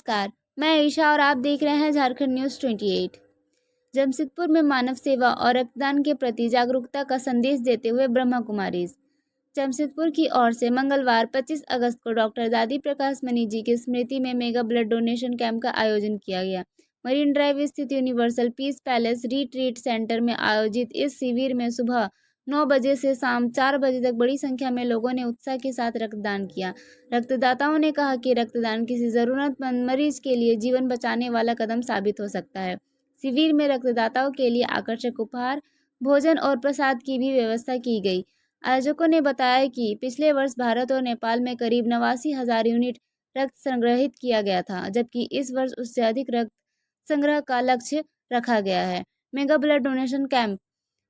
नमस्कार, मैं ईशा और आप देख रहे हैं झारखंड न्यूज़ 28। जमशेदपुर में मानव सेवा और रक्तदान के प्रति जागरूकता का संदेश देते हुए ब्रह्मा कुमारीज जमशेदपुर की ओर से मंगलवार 25 अगस्त को डॉक्टर दादी प्रकाश मनी जी की स्मृति में मेगा ब्लड डोनेशन कैंप का आयोजन किया गया। मरीन ड्राइव स्थित universal peace palace retreat centre में आयोजित इस शिविर में सुबह 9 बजे से शाम 4 बजे तक बड़ी संख्या में लोगों ने उत्साह के साथ रक्तदान किया। रक्तदाताओं ने कहा कि रक्तदान किसी ज़रूरतमंद मरीज के लिए जीवन बचाने वाला कदम साबित हो सकता है। शिविर में रक्तदाताओं के लिए आकर्षक उपहार, भोजन और प्रसाद की भी व्यवस्था की गई। आयोजकों ने बताया कि पिछले वर्ष भारत और नेपाल में करीब 89,000 यूनिट रक्त संग्रहित किया गया था, जबकि इस वर्ष उससे अधिक रक्त संग्रह का लक्ष्य रखा गया है। मेगा ब्लड डोनेशन कैंप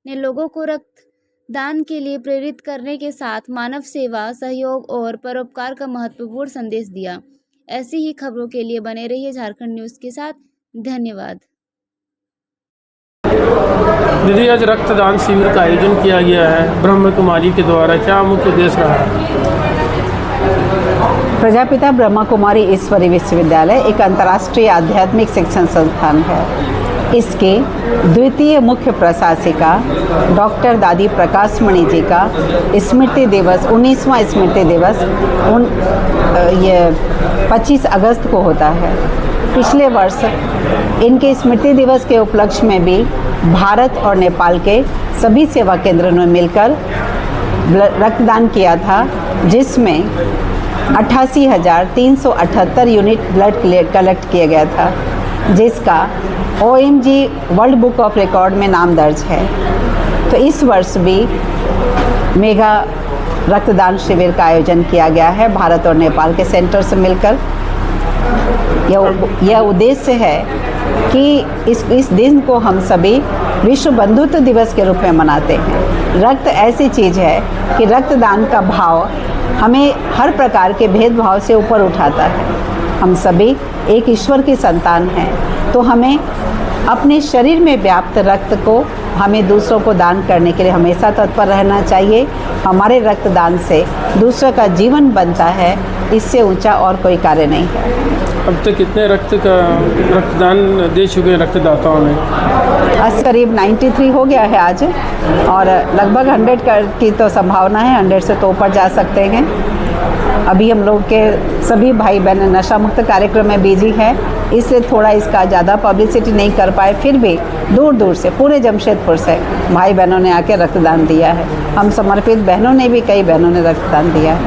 ने लोगों को रक्तदान के लिए प्रेरित करने के साथ मानव सेवा, सहयोग और परोपकार का महत्वपूर्ण संदेश दिया। ऐसी ही खबरों के लिए बने रहिए झारखंड न्यूज़ के साथ। धन्यवाद। दीदी, आज रक्तदान शिविर का आयोजन किया गया है ब्रह्मा कुमारी के द्वारा, क्या मुख्य उद्देश्य रहा? प्रजापिता ब्रह्मा कुमारी ईश्वरी विश्वविद्यालय एक अंतर्राष्ट्रीय आध्यात्मिक शिक्षण संस्थान है। इसके द्वितीय मुख्य प्रशासिका डॉक्टर दादी प्रकाश मणि जी का स्मृति दिवस 19वां स्मृति दिवस ये 25 अगस्त को होता है। पिछले वर्ष इनके स्मृति दिवस के उपलक्ष्य में भी भारत और नेपाल के सभी सेवा केंद्रों ने मिलकर रक्तदान किया था, जिसमें 88,378 यूनिट ब्लड कलेक्ट किया गया था, जिसका OMG world book of record में नाम दर्ज है। तो इस वर्ष भी मेगा रक्तदान शिविर का आयोजन किया गया है भारत और नेपाल के सेंटर से मिलकर। यह उद्देश्य है कि इस दिन को हम सभी विश्व बंधुत्व दिवस के रूप में मनाते हैं। रक्त ऐसी चीज़ है कि रक्तदान का भाव हमें हर प्रकार के भेदभाव से ऊपर उठाता है। हम सभी एक ईश्वर की संतान हैं, तो हमें अपने शरीर में व्याप्त रक्त को हमें दूसरों को दान करने के लिए हमेशा तत्पर रहना चाहिए। हमारे रक्तदान से दूसरों का जीवन बनता है, इससे ऊंचा और कोई कार्य नहीं है। अब तक कितने रक्तदान दे चुके हैं रक्तदाताओं ने? आज करीब 93 हो गया है आज, और लगभग 100 की तो संभावना है, 100 से तो ऊपर जा सकते हैं। अभी हम लोग के सभी भाई बहन नशा मुक्त कार्यक्रम में बिजी है, इसलिए थोड़ा इसका ज़्यादा पब्लिसिटी नहीं कर पाए। फिर भी दूर दूर से पूरे जमशेदपुर से भाई बहनों ने आके रक्तदान दिया है। हम समर्पित बहनों ने भी, कई बहनों ने रक्तदान दिया है।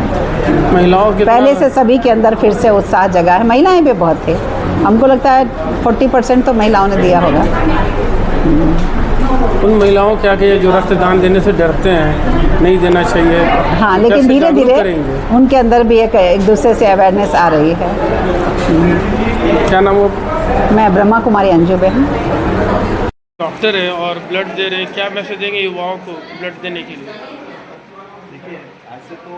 महिलाओं के पहले से सभी के अंदर फिर से उत्साह जगा है। महिलाएं भी बहुत थे, हमको लगता है 40% तो महिलाओं ने दिया होगा। उन महिलाओं क्या कि जो रक्तदान देने से डरते हैं, नहीं देना चाहिए। हाँ, लेकिन धीरे धीरे उनके अंदर भी एक दूसरे से अवेयरनेस आ रही है। क्या नाम हो? मैं ब्रह्मा कुमारी अंजू बहन। डॉक्टर है और ब्लड दे रहे हैं, क्या मैसेज देंगे युवाओं को ब्लड देने के लिए? देखिए, ऐसे तो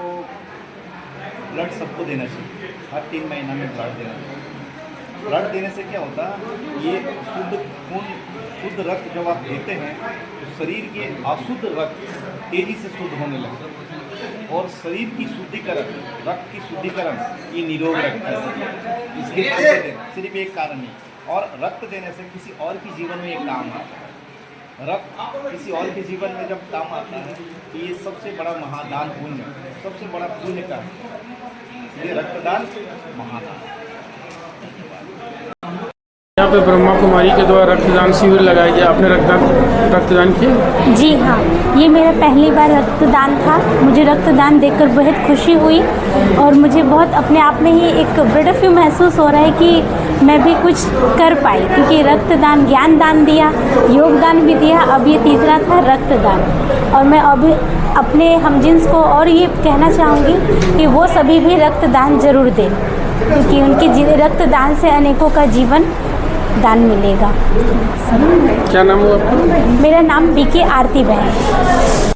ब्लड सबको देना चाहिए, हर 3 महीना में ब्लड देना चाहिए। ब्लड देने से क्या होता है, ये शुद्ध खून, शुद्ध रक्त जब आप देते हैं तो शरीर के अशुद्ध रक्त तेज़ी से शुद्ध होने लगता है, और शरीर की शुद्धिकरण, रक्त की शुद्धिकरण ये निरोग रखता है। इसके सिर्फ एक कारण नहीं, और रक्त देने से किसी और की जीवन में एक काम आता है। रक्त किसी और के जीवन में जब काम आता है तो ये सबसे बड़ा महादान पुण्य, सबसे बड़ा पुण्य का है। ये रक्तदान महादान। यहाँ पे ब्रह्मा कुमारी के द्वारा रक्तदान शिविर लगाया गया, आपने रक्तदान किया? जी हाँ, ये मेरा पहली बार रक्तदान था। मुझे रक्तदान देखकर बेहद खुशी हुई, और मुझे बहुत अपने आप में ही एक प्राउड फील महसूस हो रहा है कि मैं भी कुछ कर पाई, क्योंकि रक्तदान ज्ञान दान दिया, योगदान भी दिया, अब ये तीसरा था रक्तदान। और मैं अभी अपने हमजिन्स को और ये कहना चाहूँगी कि वो सभी भी रक्तदान ज़रूर दें, क्योंकि उनके रक्तदान से अनेकों का जीवन दान मिलेगा। क्या नाम हुआ आपका? मेरा नाम BK आरती बहन।